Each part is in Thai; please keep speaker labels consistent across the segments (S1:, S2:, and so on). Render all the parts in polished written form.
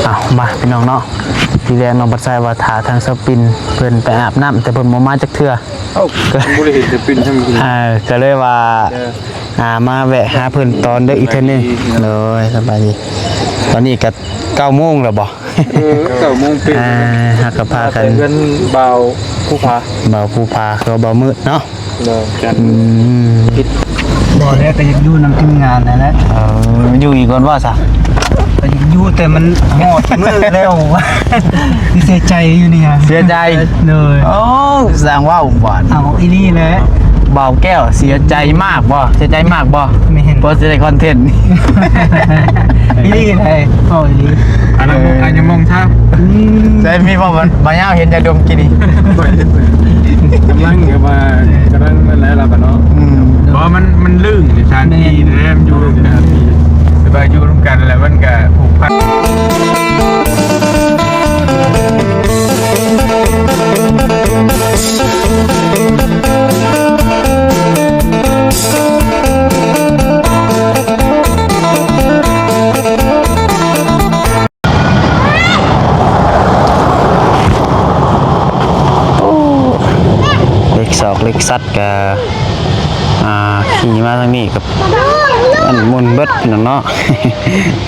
S1: เอามาพี่น้องเนาะทีแรกน้องปัดไซว่าถาทางสปินเพิ่นไปอาบน้ำแต่เพิ่นบ่มาจักเทื่อ
S2: บ่ได้เห็นจะเป็นทั้งคืน
S1: ก็เลยว่ามาแวะหาเพิ่นตอนเด้ออีกเทื่อนึงเลยสบายดีตอนนี้ก็9 โมงแล้วบ่
S2: 9 โมงเป็น
S1: ฮักก็พากัน
S2: เพิ่นเบาผู้พา
S1: ก็เบามืดเนาะ
S2: จัด
S3: บ่ได้ก็ยังอยู่นำทีมงานนั่นแหละ
S1: อยู่อีกก่อนว่าซะ
S3: ก็ยังอยู่แต่มันหมดมือแล้วเสียใจอยู่นี่ฮะ
S1: เสียใจ
S3: เลย
S1: โอ้สร้างว้าวบ่
S3: เอาอีนี่แหละ
S1: เบาแก้วเสียใจมากบ่เสียใจมากบ่
S3: ไม่เห็น
S1: บ่สิได้คอนเทนต์
S3: อีนี่เลยเอาอีนี่
S2: อันยังมองท่า
S1: ได้มีบ่ยาวเห็นจะดมกินนี่
S2: กำลังนั่นแหละล่ะบ่เนาะเพราะมันลื่นในชานที่แท้มันอยู่กันสบายอยู่ร่วมกันแล้วมันก็ผูกพัน
S1: เล็กซัดกับขี่มาทางนี้กับอันมุนเบิดเนาะ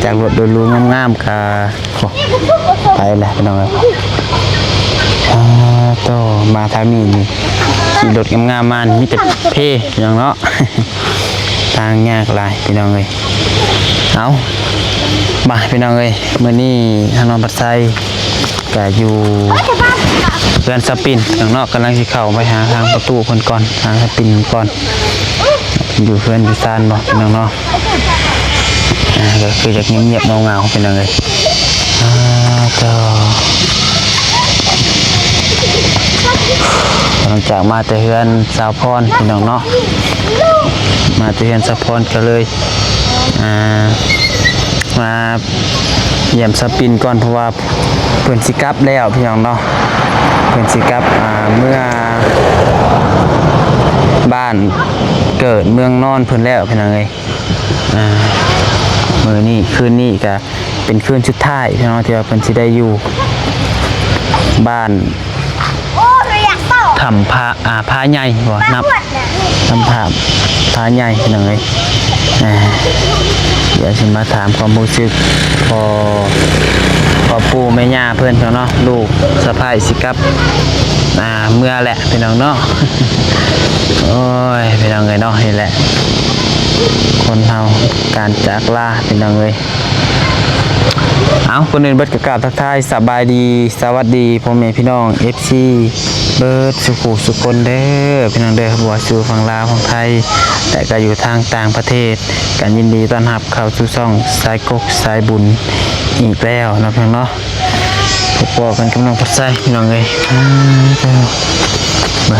S1: จากรถโดยรูงามๆกับไปแหละพี่น้องครับต่อมาทางนี้นี่ขี่รถงามๆมามีแต่เพ่อย่างเนาะทางยากหลายพี่น้องเลยเอามาพี่น้องเลยเมื่อนี้ทางน้องปัดไซก็อยู่เพื่อนสปินข้างนอกกำลังที่เข้าไปหาทางประตูคนก่อนทางสปินก่อนอยู่เพื่อนอยู่ซานบอกเป็นน้องๆก็คือจะเงียบๆเงาๆเป็นยังไงก็หลังจากมาแต่เพื่อนสาวพรเป็นน้องเนาะมาแต่เพื่อนสาวพรก็เลยมาเยี่ยมสปินก่อนเพราะว่าเพื่อนสิกับแล้วพี่น้องเนาะเพื่อนสิกับเมื่อบ้านเกิดเมืองนอนเพื่อนแล้วพี่น้องเลยมื้อนี้คืนนี้ก็เป็นคืนสุดท้ายพี่น้องที่ว่าเพื่อนสิได้อยู่บ้านทำพาใหญ่บ่นับทำพาใหญ่พี่น้องเลยเดี๋ยวฉันมาถามความรู้สึกพอปู่แม่ย่าเพื่อนเนาะลูกสะพ้ายสิกับเมื่อแหละพี่น้องเนาะโอ้ยพี่น้องเลยเนาะนี่แหละคนเฮาการจากลาพี่น้องเลยเอาคนอื่นเบิดกระกาบทักทายสบายดีสวัสดีพ่อแม่พี่น้อง FC เบิดสุคนเด้อพี่น้องเด้อบัวสู่ฝั่งลาวฝั่งไทยแต่ก็อยู่ทางต่างประเทศกันยินดีต้อนรับเข้าสู่ช่องสายกกสายบุญอีกแล้วนะพี่น้องเนาะพบกันกำลังปัดใส่พี่น้องเลยมา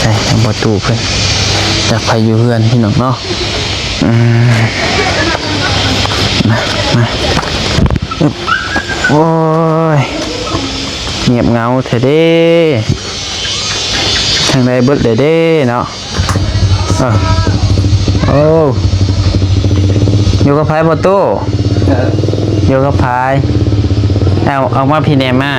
S1: ใส่ทางประตูเพื่อนจากพายุเพื่อนพี่น้องเนาะมาโอ้ยเงียบเงาเถอะเด้ทางใดเบิดเด้เนาะโอ้อยู่กับพายประตูอยู่กับพายเอามาพี่แนมมา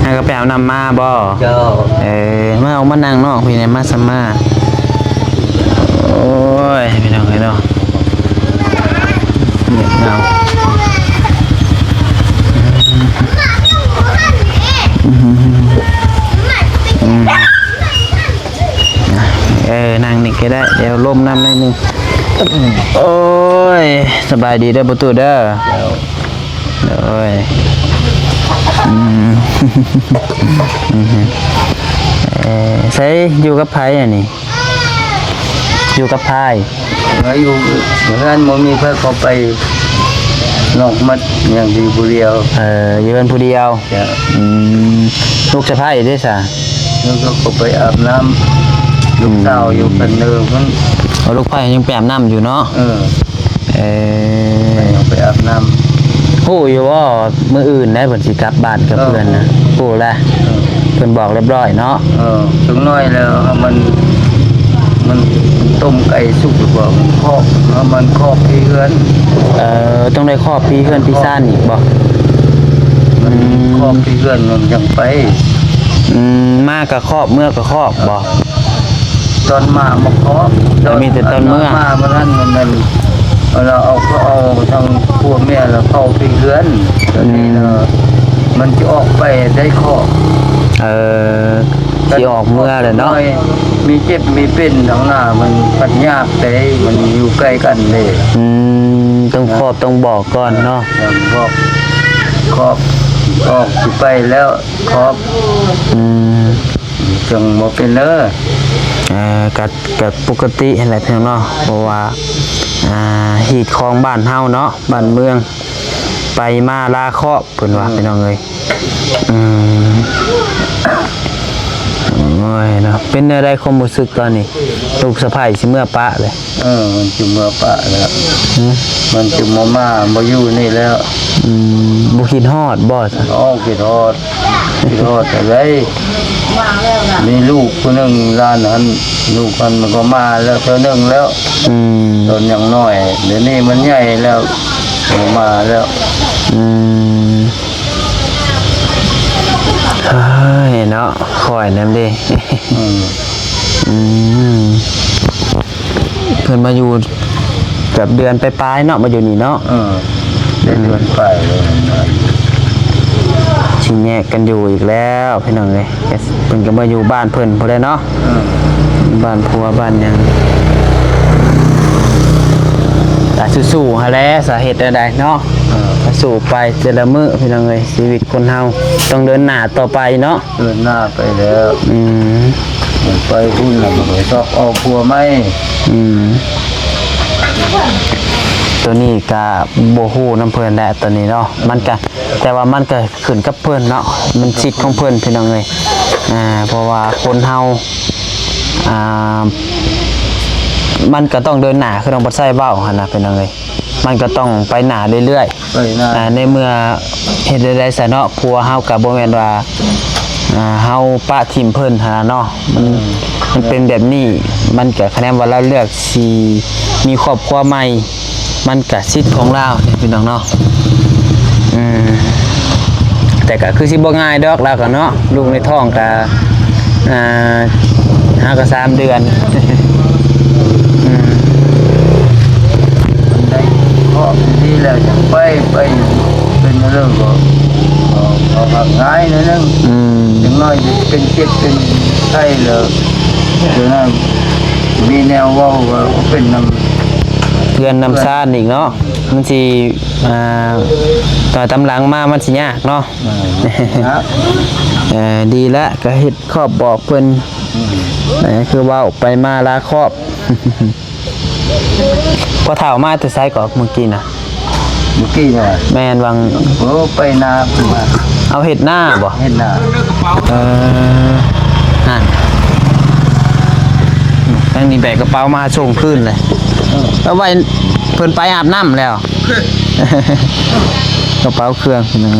S1: ให้ก็ไปเอานำมาบ่มาเอามานั่งเนาะพี่แนมมาซัมมาโอ้ยพี่น้องเนาะเงียบเงานั่งนี่ก็ได้เดี๋ยวลมน้ำนิดนึงโอ้ยสบายดีเด้อประตูเด้อโอ้ยใช้อยู่กับไผ่อ่ะนี่อยู่กับไผ่
S3: อยู่เพื่อนมันมีเพื่อนเขาไปนอกมัดอย่างดีผู้เดียว
S1: อยู่เป็นผู้เดียวลูกสะพ้ายได้สะ
S3: แล้วก็เขาไปอาบน้ำลูกสาวอยู่กันเดิมมัน
S1: ลูกไผ่ยังไปอาบน้ำอยู่เนาะ
S3: ไปอาบน้ำ
S1: ผู้อยู่ว่ามื้ออื่นได้ผลสิกลับบ้านกับเพื่อนนะผู้แหละเพื่อนบอกเรียบร้อยเนาะ
S3: ถึงน้อยแล้วมัน มันต้มไก่สุกหรือเปล่ามันครอบแล้วมันครอบที่เฮือน
S1: ต้องได้ครอบพี่เพื่อนพี่ซ่านอีกบ่
S3: มันครอบที่เฮือนมันยังไป
S1: มากกับครอบเมื่อกับครอบบ่
S3: ตอนมาครอบ
S1: มีแต่ตอนเมื่อ
S3: มาเมื่อนั้นมันเราเอาทางพวกแม่เราเข้าที่เฮือนตอนนี้มันจะออกไปได้ครอบ
S1: ที่ออกเมื่อเลยเนาะ
S3: มีเจ็บมีเป็นทั้งหน้ามันปัญญาแต่มันอยู่ใกล้กันเลย
S1: ต้องครอบต้องบอกก่อนเนาะ
S3: บอกครอบออกสิไปแล้วครอบจังบ่เป็นเด้อ
S1: กับปกติอะไรเพียงเนาะเพราะว่าหีดคลองบ้านเฮาเนาะบ้านเมืองไปมาลาเคาะเพิ่นว่าพี่น้องเอ้ยโอ้ยเนาะเป็นอะไรความรู้สึกตอนนี้ลูกสะใภ้สิเมื่อปะเลย
S3: มันจะเมื่อปะแล้วมันจะมาอยู่นี่แล้ว
S1: บุคิดฮอดบ่ซะ
S3: คิดฮอดอะไรมีลูกคนหนึ่งร้านนั้นลูกมันก็มาแล้วเท่านึงแล้วตอนยังน้อยเดี๋ยวนี้มันใหญ่แล้วมาแล้ว
S1: เฮ้ยเนาะคอยนำดิเพิ่นมาอยู่กับเดือนปลายๆเนาะมาอยู่นี่เนาะ
S3: เดือนไปเลย
S1: ชิแยกกันอยู่อีกแล้วพี่น้องเอ้ยเพิ่นก็มาอยู่บ้านเพิ่นพุ่นได้เนาะบ้านผัวบ้านหยังแต่สู้ๆหาแลสาเหตุใดๆเนาะสู้ไปแต่ละมื้อพี่น้องเอ้ยชีวิตคนเฮาต้องเดินหน้าต่อไปเนาะ
S3: เดินหน้าไปแล้วมันไปพุ่นแล้วมันก็ชอบเอาผัวไหม
S1: ตัวนี้ก็บ่ฮู้นำเพิ่นแหละตัวนี้เนาะมันก็แต่ว่ามันก็ขึ้นกับเพิ่นเนาะมันสิทธิ์ของเพิ่นพี่น้องเอ้ยเพราะว่าคนเฮามันก็ต้องเดินหน้าคือต้องบ่ใส่เว้าหั่นน่ะพี่น้องเอ้ยมันก็ต้องไปหน้าเรื่อยๆในเมื่อเฮ็ดได้ซะเนาะผัวเฮาก็บ่แม่นว่าเฮาปะทิ่มเพิ่นหั่นน่ะเนาะมันเป็นแบบนี้มันก็คะแนนว่าเราเลือกสิมีครอบครัวใหม่มันก็สิทธิ์ของเราพี่น้องเนาะแต่ก็คือสิบ่ง่ายดอกแล้วก็เนาะลูกในท้องก็5ก็3เดือน
S3: มันได้ครอบดีแล้วจังไปเป็นเรื่องก็เอาหักง่ายนิดนึงอย่างน้อยเป็นเจ็บเป็นไข้เลยเดี๋ยวนั้นมีแนวว่าเป็นน้ำ
S1: เพื่อนนำซ่านอีกเนาะมันสิต่อตำหลังมามันสิยากเนาะดีแล้วก็เฮ็ดครอบบอกเพิ่นคือว่าออกไปมาลาครอบพอเฒ่ามาแต่ไสก็เมื่อกี้น่ะแม่นวัง
S3: ไปนามา
S1: เอาเฮ็ดหน้าบ่
S3: เฮ็ดหน้า
S1: นั่นทางนี้แบกกระเป๋ามาส่งคืนเลยแล้วไว้เพิ่นไปอาบน้ำแล้วกระเป๋าเครื่องนึง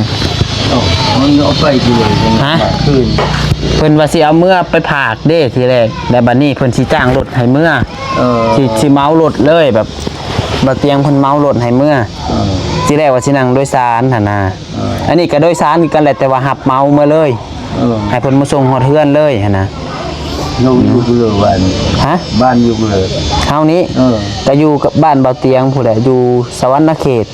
S3: มันเอาไปกี่เลยคืน
S1: เพิ่นว่าสิเอาเมื่อไปผากเด้ทีแรกแต่บัดนี้เพิ่นสิจ้างรถให้เมื่อสิเมารถเลยแบบบ่เตียงเพิ่นเมารถให้เมื่อทีแรกว่าสินั่งโดยสารหั่นน่ะอันนี้ก็โดยสารกันแหละแต่ว่าหับเมาเมื่อเลยให้เพิ่นมาส่งฮอดเฮือนเลยหั่นน่ะ
S3: อยู่เบือบ้านบ้านอยู่เบือ
S1: เฮานี้ก็อยู่กับบ้านเบาเตียงผู้ใดอยู่สวรรณเขต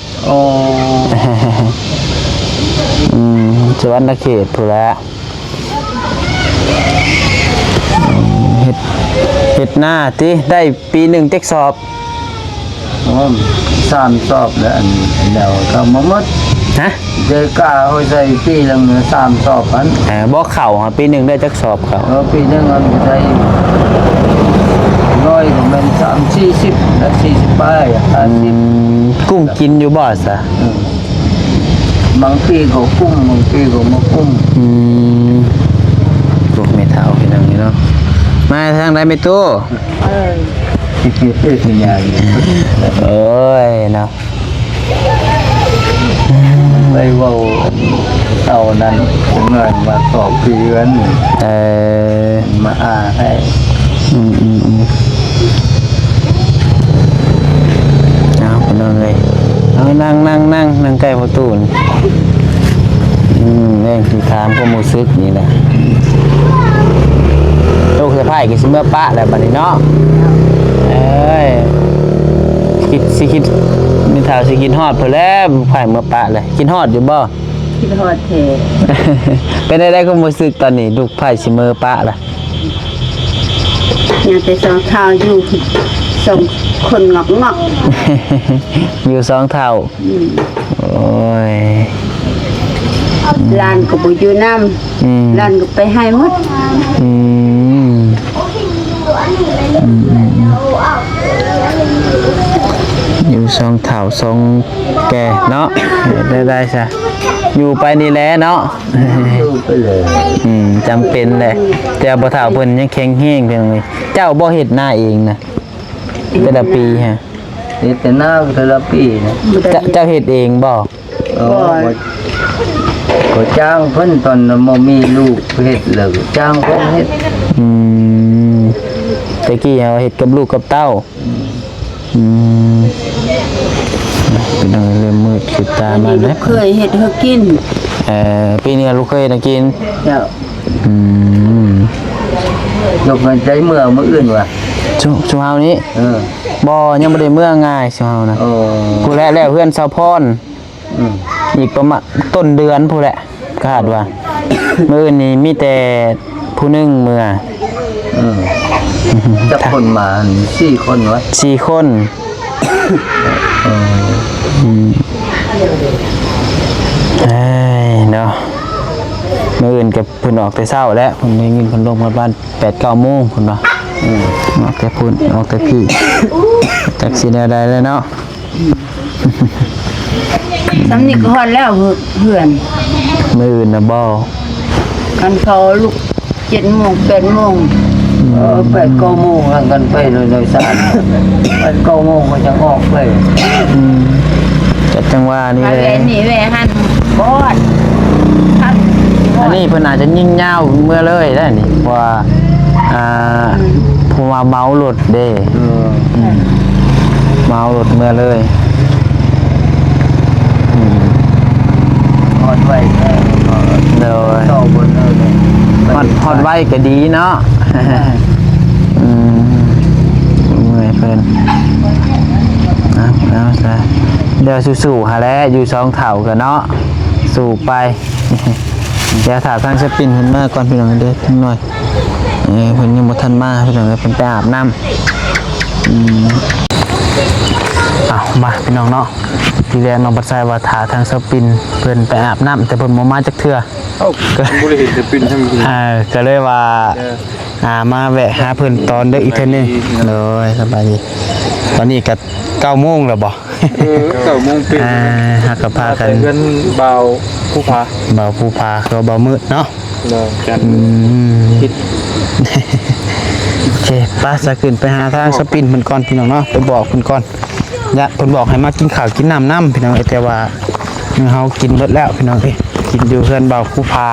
S1: สวรรณเขตผู้ใดเฮ็ดหน้าติได้ปีหนึ่งเต็กสอบ
S3: 3 สอบแล้วอันเดียวก็มาหมดเจอกาเอาใส่ปีละ3 สอบกัน
S1: บ่เข้าปีหนึ่งได้จักสอบเข้า
S3: ปีนึงมันใส่น้อยก็มัน30และ40ป้าย
S1: กุ้งกินอยู่บ่ซะ
S3: บางปีก็กุ้งบางปีก็บ่กุ้ง
S1: ลูกไม่เท่าพี่น้องนี่เนาะมาทางใดไม่ตู้โอ้ยเนาะ
S3: ไปว่าเอานั้นเงินมาตอบเพื่อนมาให้
S1: เลยเอานั่งใกล้ประตูนี่เรื่องที่ถามความรู้สึกนี่แหละลูกสะพ้ายกินเมื่อปะแล้วบัดนี้เนาะเอ้ยคิดมีข่าวสิกินฮอดเพิ่นแล้วผ่านเมื่อปะเลยกินฮอดอยู่บ่
S4: คิดฮอดเท
S1: เป็นได้ความรู้สึกตอนนี้ลูกไผ่สิเมื่อปะล่ะ
S4: ยังแต่สองเท้าอยู่ส่งคนงอก
S1: อยู่สองเท่าโอ้ย
S4: ลานก็บ่อยู่น้
S1: อืม
S4: ำลานก็ไปให้หมด
S1: อืมอยู่สองเท่าสองแก่เนาะได้ซะอยู่ไปนี่แหละเนาะ
S3: ดูไปเลย
S1: จำเป็นแหละแต่บ่เฒ่าเพิ่นยังแข็งแรงเพียงเลยเจ้าบ่เฮ็ดหน้าเองนะแต่ละปีฮะ
S3: นี่แต่หน้าเทอราปีนะ
S1: เจ้าเฮ็ดเองบ่
S3: ก็จ้างเพิ่นตอนบ่มีลูกเฮ็ดเลยจ้างเพิ่นเฮ็ด
S1: อืมตะกี้เฮาเฮ็ดกับลูกกับเต้าเป็นจังเริ่มมืดสิตา
S4: อัน
S1: มา
S4: นี้ลู
S1: แล้
S4: ก
S1: ว
S4: เคยเฮ็ดให้กิน
S1: ปีนี้ลูกเคยนะกิน
S4: เจ้า
S1: อืม
S3: ยกเงินใจเมื่อมื้ออื่นว่ะ
S1: ชุเฮานี้ บ่ยังบ่ได้เมื่อง่ายชุเฮานะ
S3: โอ้
S1: ผู้แรกแล้วเพื่อนสาวพร
S3: อืม
S1: อีกประมาณต้นเดือนผู้แหละคาดว่า มื้อนี้มีแต่ผู้หนึงเมื่อ
S3: จับคนมา4คนวะ
S1: 4 คนเอ้ยเนาะมื้ออื่นกับเพิ่นออกแต่เช้าแล้วเพิ่นได้ยินเพิ่นลงมาบ้าน 8-9 โมงเพิ่นว่าออกแต่พุ่นออกแต่พี่จักสิแนวใดแล้วเนาะ
S4: สำนี้ก็ฮอดแล้วเพื่อน
S1: มื้ออื่นน่ะบ่
S4: กันเขาลูก7 โมง 8 โมง
S3: ไป9 โมงแล้วกันไปโดยสารไป9 โมงก็จะออกไป
S1: จัดจังว่านี่
S4: มา
S1: เล
S4: แวย นี่แวหันบอดทัน
S1: อันนี้เพิ่นอาจจะยิ่งยาวเมื่อเลยได้นี่เพราะว่าผู้มาเมารถเด้เมารถเมื่อเลย
S3: ฮอดไว้แค่
S1: เลย
S3: ต่อบนเลย
S1: ฮอดไว้ก็ดีเนาะเมื่อยเพิ่นเอาซะเดี๋ยวสู้ๆหาแล้วอยู่สองเท่ากันเนาะสู้ไป เดี๋ยวถามทางสปินเพิ่นมาก่อนพี่น้องเด้อทั้งหน่อยเพิ่นยังบ่ทันมาพี่น้องเพิ่นไปอาบน้ำมาพี่น้องเนาะทีแรกน้องปัดไซว่าถาทางสปินเพิ่นไปอาบน้ำแต่เพิ่นบ่มาจักเทื่อ
S2: บ่ได้เห็นจะเป็นทำกิน
S1: ก็เลยว่ามาแวะหาเพิ่นตอนเด็กอีกเทื่อนึงเลยสบายดีตอนนี้ก็9 โมงแล้วบ่
S2: 9 โมงเป็น
S1: ฮักก็พากัน
S2: เงินเบาผู้พา
S1: บ่าวผู้พาก็บ่าวมืดเนาะ
S2: กัน
S1: คิด โอเคป้าจะขึ้นไปหาทางสปินเพิ่นก่อนพี่น้องเนาะไปบอกเพิ่นก่อนเนี่ยเพิ่นบอกให้มากินข้าวกินน้ำพี่น้องแต่ว่าเฮากินหมดแล้วพี่น้องเอ้ยกินอยู่เพื่อนบ่าวผู้พา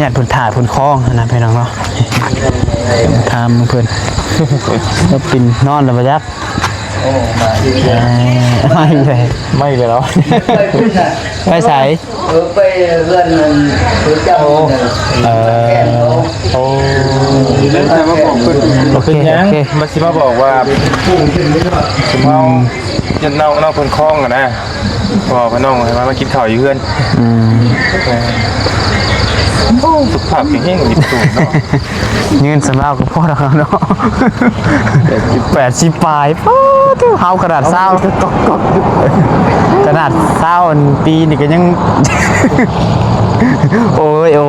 S1: ญาติเพิ่นถ่ายเพิ่นคล้องนะพี่น้องเนาะถามเพิ่นสปินนอนแล้วบ่ยักไม่เลย
S2: ไม่เลยแล้ว
S1: ไปใส่
S3: ไปเพื่อนผู้เจ้า
S2: โอ้แล้วแต่มาบอกเพิ่น
S1: โอเค
S2: ยัง
S1: โอเค
S2: มาสิมาบอกว่าสิมาจะน้องเพิ่นคล้องกันนะบอกว่าน้องให้มากินข้าวอยู่เพื่อนสุขภาพแข็งแรงดีสุดเนาะ
S1: เงินสำหรับกับพ่อเราเนาะ80ปลายป๊าดเฮากระดาษเศร้ากระดาษเศร้าปีนี่ก็ยัง โอ้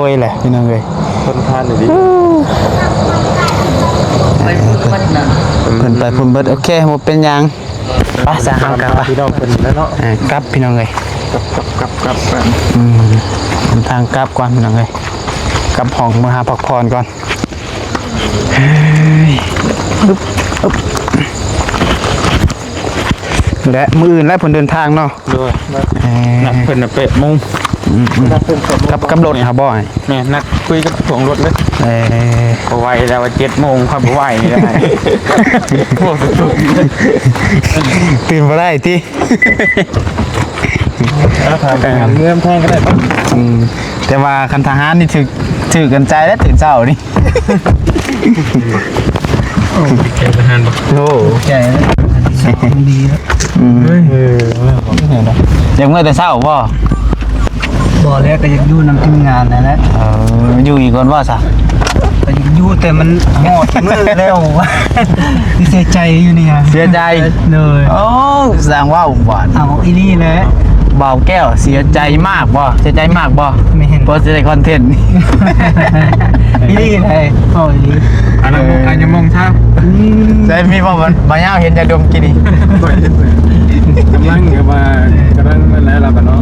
S1: ยแหละพี่น้องเอ้ย
S2: คนทานหน่อยดิ
S3: ไปพูดมันนะ
S1: เพิ่นไปพุ่นเบิดโอเคบ่เป็นหยังไปสาหากลับไป
S2: พี่น้องเพิ่นแล้วเนาะ
S1: กลับพี่น้องเอ้ย
S2: กลับ
S1: ทางกลับก่อนพี่น้องเอ้ยกลับห้องมาหาพักผ่อนก่อนเฮ้ยอึ๊บและมื้ออื่นและเพิ่นเดินทางเนาะ
S2: ด้วยนัดเพิ่นน่ะ8 โมง
S1: กับรถครับบ่อย
S2: แม่นัดคุยกับถ่วงรถเลย บ่ไหวแล้วว่า7 โมงครับบ่ไหวนี่ได้โอ้สุด
S1: ตื่นมาได้ที่
S2: ๆเงื่อมแท่งก็ได้ป่ะ
S1: แต่ว่าคันทหารนี่ถือกันใจแล้วตื่นเช้านี่
S2: แกทหารบ่
S1: โอ้
S3: ใจดีแล้ว
S1: ยังเมื่อแต่เช้าบ่
S3: บอกแล้วก็ยังอยู่นำทีมงานนะนะ
S1: อยู่อีกคนว่าซะ
S3: ก็ยังอยู่แต่มันหอดมือแล้วที่เสียใจอยู่นี่ฮะ
S1: เสียใจ
S3: เลย
S1: โอ้สร้างว่าอุบาท
S3: เอาอีนี่แหละ
S1: เบาแก้วเสียใจมากบ่เสียใจมากบ่
S3: ไม่เห็น
S1: เพราะจะได้คอนเทนต์นี่
S3: อีนี่เลยโอ้ย
S2: อันนั้นมองเช้า
S1: ใจมีบ่มันบ่ยาวเห็นจะดมกินนี่
S2: กำลังนั่นแหละล่ะบ่เนาะ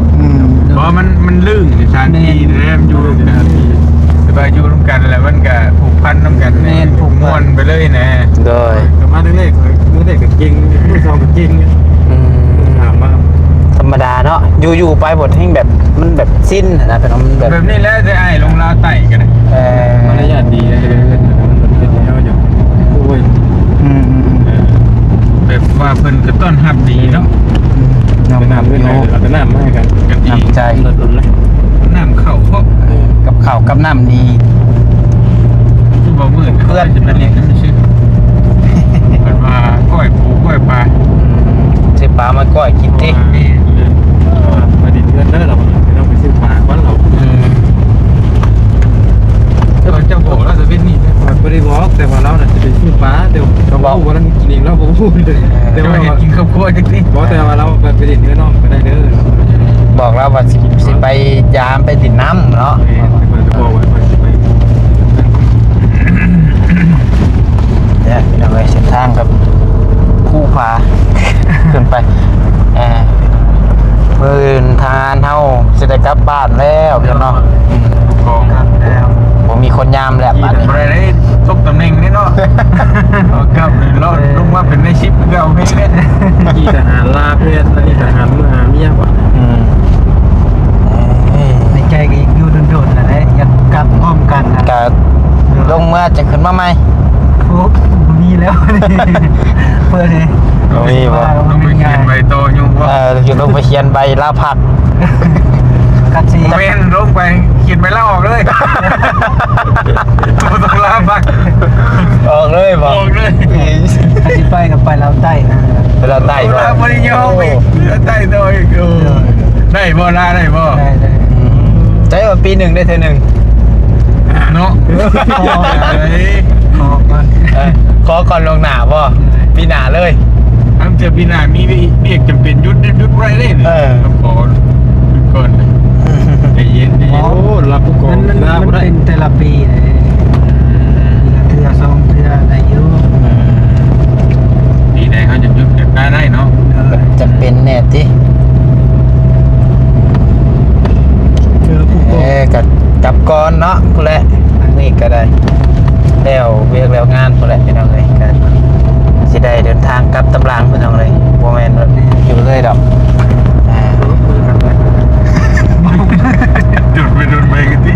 S2: เพราะมันลื่นสถานที่แรมอยู่กันสบายอยู่ร่วมกันแล้วมันก็ผูกพันน้ำกันผูกม่วนไปเลยนะ
S1: โดย
S2: มาเรื่อยๆมื้อเด็กก็จริงมื้อสองก็จริงถามว่า
S1: ธรรมดาเนาะอยู่ไปบทที่แบบมันแบบสิ้นนะเป็นมันแบบ
S2: แบบนี้แล้วจะไอ้ลงลาไต่กันนะมารยาทดีเลยโอ้ยแบบว่าเพิ่นก็ต้อนรับดีเนาะ
S1: น้ำ
S2: เพื่อนเราก็น้ำมาให้กันดี
S1: น้ำใจ
S2: น้ำเข่าเพราะ
S1: กับข้าวกับน้ำนี่
S2: ที่บ่มืดเพื่อนจะมาเรียนนั่นไม่ชื่อเพิ่นว่าก้อยปูก้อยปลา
S1: สิปลามาก้อยกินติ
S2: มาดินเงินเด้อเราไม่ต้องไปซื้อปลาบ้านเราเจ้าบอกเราจะเป็นนี่ไม่ได้บอกแต่ว่าเราน่ะจะไปซื้อปลาเดี๋ยวเราบอกว่าเรากินเองเราก็พูดเลยแต่ว่ากินข้าวคั่วจังสิบอกแต่ว่าเราไปดินเนื้อนอกก็ได้เด้อ
S1: บอกแล้วว่าสิไปยามไปติดน้ำเนาะ
S2: บอกไว้ไป
S1: เนี่ยพี่น้องเอ้ยเส้นทางกับคู่พา ขึ้นไปมื้ออื่นทานเฮาสิได้กลับบ้านแล้วพี่น้องเนาะ
S2: กองแล้ว
S1: ผมมีคนยามแล้ว
S2: ที่
S1: บ้านนี้
S2: ทำอะไรได้ทุกตำแหน่งนี่เนาะกับเราลงมาเป็นในชิปเราให้เล่นที่ทหารลาเพศแล้วนี่ทหารมหาเมียกว่า
S3: ในใจก็ยังอยู่โดนๆนะเลยอยากกลับพร้อมกันนะ
S1: ก็ลงเมื่อจะขึ้นมาใหม่
S3: โอ้มีแล้วเปิดเลย
S2: ต้องไปเขียนใบโตยุ่งว่า
S1: อยู่ลงไปเขียนใบลาพัก
S3: กัดซี
S2: เว้นลงไปเขียนใบลาออกเลยตัวต้องลาบัก
S1: ออกเลยบ
S2: อ
S1: อก
S2: อกเลย
S3: กัดซีไปกับไปเราใต้นะ
S1: เวลาไต่บ่
S2: ลาบริยอมอีกใต้ตัวอีกได้บ่ลาได้บ่
S3: ได้เลย
S1: ใจว่าปีหนึ่งได้เท่านึง
S2: เนาะ
S3: ขอก่อน
S1: ขอก่อนลงหนาบ่ปีหนาเลย
S2: ทำเจอปีหน้ามีเรียกจำเป็นยุดไรเล่นขอก่อนใจเย็นใจเย็นโอ้รับผู้กอง
S3: มันเป็นแต่ละปีเลยเทือสองเทืออายุ
S2: ปีไหนเขาจะยุดจะได้เนาะ
S1: จำเป็นแน่ที่
S3: เทือผู้กอง
S1: กับก่อนเนาะพุ่นแหละอันนี้ก็ได้แล้วเวียกแล้วงานพุ่นแหละพี่น้องเลยกันสิได้เดินทางกลับตำรางพี่น้องเลยบ่แม่นอยู่เลยดอก
S2: จุดไปโดนไปกันที่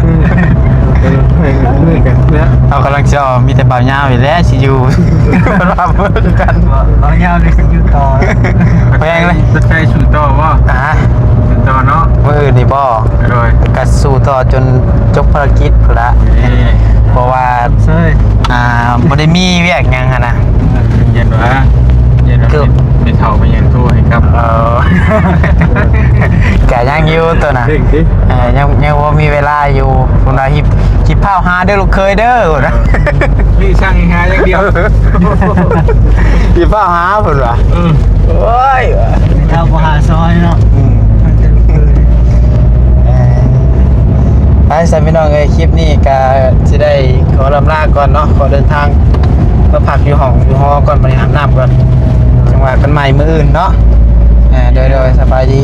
S1: เอากำลังจะมีแต่บ่าวยาวอยู่แล้วสิอยู่เวลาเบิ่งกัน
S3: เรายาวเลยอยู่ต่อ
S1: แพงเลย
S2: จะใช้สูตรต่อว่าสูตรต่อเนาะ
S1: มื้ออื่นนี่บ่
S2: โดย
S1: ก็สู้ต่อจนจบภารกิจพุ่นละเพราะว่า
S3: เซ่ย
S1: บ่ได้มีเวียกหยังหั่นนะ
S2: เย็นวะเย็นไม่เท่าไปยันทั่วให้ครับ
S1: กะยังอยู่ตัวน่ะ
S2: เร่งสิ
S1: ยังบ่มีเวลาอยู่พุ่นว่าหิบเผาหาเด้อลูกเคยเด้อพุ่นน่ะ
S2: นี่ช่างหาอย่างเดียว
S1: หิบเผาหาพุ่นว่าโอ้ย
S3: เท่าก็หาซอยเนาะ
S1: ไปสามีน้องเอ้ยคลิปนี้ก็สิได้ขอลำลาก่อนเนาะขอเดินทางมาพักอยู่ห้องอยู่หอก่อนบริหารน้ำก่อนจังหวะกันใหม่มื้ออื่นเนาะโดยสบายดี